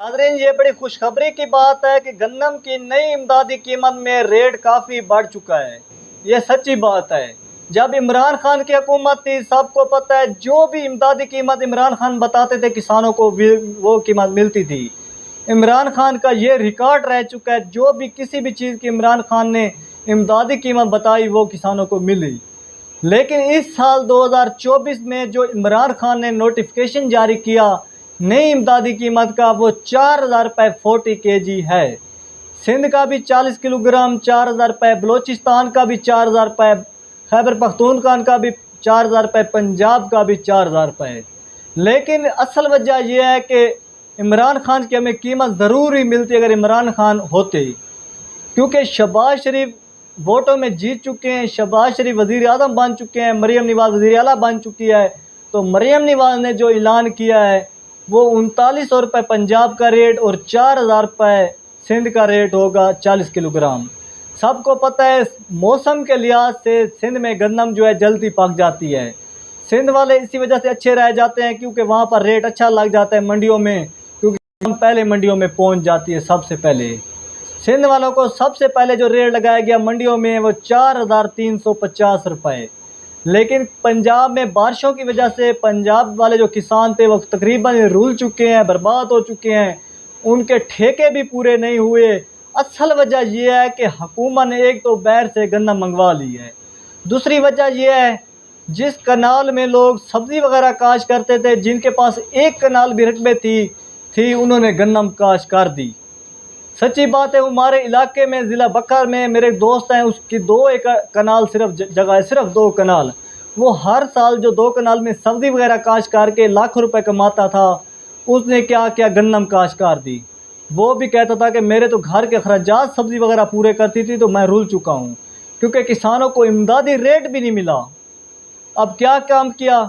नाज़रीन, ये बड़ी खुशखबरी की बात है कि गंदम की नई इमदादी कीमत में रेट काफ़ी बढ़ चुका है। ये सच्ची बात है। जब इमरान खान की हुकूमत थी, सबको पता है, जो भी इमदादी कीमत इमरान खान बताते थे किसानों को भी वो कीमत मिलती थी। इमरान खान का ये रिकॉर्ड रह चुका है, जो भी किसी भी चीज़ की इमरान खान ने इमदादी कीमत बताई वो किसानों को मिली। लेकिन इस साल 2024 में जो इमरान खान ने नोटिफिकेशन जारी किया नई इमदादी कीमत का, वो 4,000 रुपये 40 kg है। सिंध का भी 40 किलोग्राम 4,000 रुपये, बलोचिस्तान का भी 4,000 रुपये, खैबर पख्तूनख्वा का भी 4,000 रुपये, पंजाब का भी 4,000 रुपये। लेकिन असल वजह यह है कि इमरान खान की हमें कीमत ज़रूर ही मिलती अगर इमरान खान होते, क्योंकि शहबाज शरीफ वोटों में जीत चुके हैं, शहबाज शरीफ वज़ीर आज़म बन चुके हैं, मरियम नवाज़ वज़ीर आला बन चुकी है। तो मरियम नवाज़ ने जो ऐलान किया है वो 3900 रुपये पंजाब का रेट और 4,000 रुपये सिंध का रेट होगा 40 किलोग्राम। सबको पता है मौसम के लिहाज से सिंध में गंदम जो है जल्दी पक जाती है। सिंध वाले इसी वजह से अच्छे रह जाते हैं क्योंकि वहाँ पर रेट अच्छा लग जाता है मंडियों में, क्योंकि हम पहले मंडियों में पहुँच जाती है। सबसे पहले सिंध वालों को सबसे पहले जो रेट लगाया गया मंडियों में वो 4,350 रुपये। लेकिन पंजाब में बारिशों की वजह से पंजाब वाले जो किसान थे वो तकरीबन रुल चुके हैं, बर्बाद हो चुके हैं, उनके ठेके भी पूरे नहीं हुए। असल वजह यह है कि हुकूमत ने एक तो बाहर से गन्ना मंगवा ली है, दूसरी वजह यह है जिस कनाल में लोग सब्ज़ी वगैरह काश करते थे, जिनके पास एक कनाल भी रकबे थी उन्होंने गन्ना काश कर दी। सच्ची बात है, हमारे इलाके में ज़िला बकर में मेरे दोस्त हैं, उसकी 2 एकड़ कनाल सिर्फ जगह है, सिर्फ 2 कनाल। वो हर साल जो 2 कनाल में सब्ज़ी वगैरह काश करके लाखों रुपए कमाता था, उसने क्या किया, गन्नम काश कर दी। वो भी कहता था कि मेरे तो घर के खर्चात सब्ज़ी वगैरह पूरे करती थी, तो मैं रुल चुका हूँ, क्योंकि किसानों को इमदादी रेट भी नहीं मिला। अब क्या काम किया,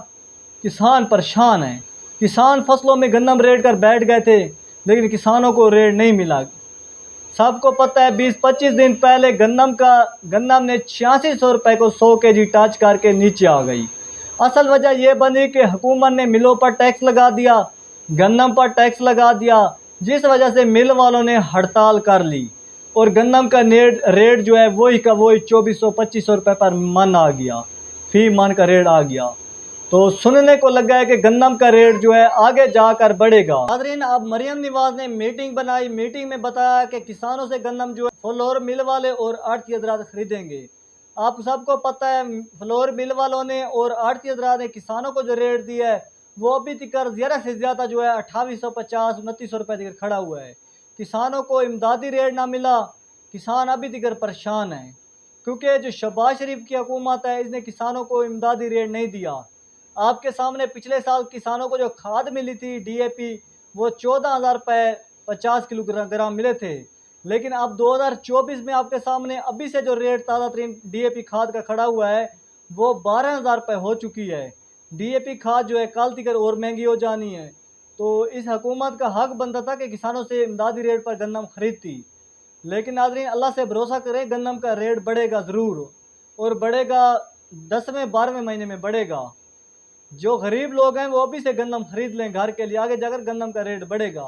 किसान परेशान हैं। किसान फसलों में गन्नम रेट कर बैठ गए थे, लेकिन किसानों को रेट नहीं मिला। सबको पता है 20-25 दिन पहले गन्नम ने 8600 रुपये को 100 kg टच करके नीचे आ गई। असल वजह यह बनी कि हुकूमत ने मिलों पर टैक्स लगा दिया, गन्नम पर टैक्स लगा दिया, जिस वजह से मिल वालों ने हड़ताल कर ली और गन्नम का रेट जो है वही का वही 2400-2500 रुपये पर मन आ गया, फी मन का रेट आ गया। तो सुनने को लगा है कि गन्नम का रेट जो है आगे जाकर बढ़ेगा। नाज़रीन, अब मरियम नवाज़ ने मीटिंग बनाई, मीटिंग में बताया कि किसानों से गन्नम जो है फ्लोर मिल वाले और आड़ती हज़रात खरीदेंगे। आप सबको पता है फ्लोर मिल वालों ने और आड़ती हज़रात ने किसानों को जो रेट दिया है वो अभी तक ज़्यादा से ज़्यादा जो है 2850-2900 रुपये तक खड़ा हुआ है। किसानों को इमदादी रेट ना मिला, किसान अभी तक परेशान है, क्योंकि जो शहबाज शरीफ की हुकूमत है इसने किसानों को इमदादी रेट नहीं दिया। आपके सामने पिछले साल किसानों को जो खाद मिली थी DAP, वो 14,000 रुपये 50 किलोग्राम मिले थे। लेकिन अब 2024 में आपके सामने अभी से जो रेट ताज़ा तरीन DAP खाद का खड़ा हुआ है वो 12,000 रुपये हो चुकी है। DAP खाद जो है कल तक और महंगी हो जानी है। तो इस हुकूमत का हक बनता था कि किसानों से इमदादी रेट पर गन्नम खरीदती। लेकिन नाज़रीन, अल्लाह से भरोसा करें, गन्नम का रेट बढ़ेगा ज़रूर, और बढ़ेगा 10वें-12वें महीने में बढ़ेगा। जो गरीब लोग हैं वो अभी से गन्नम खरीद लें घर के लिए, आगे जाकर गन्नम का रेट बढ़ेगा।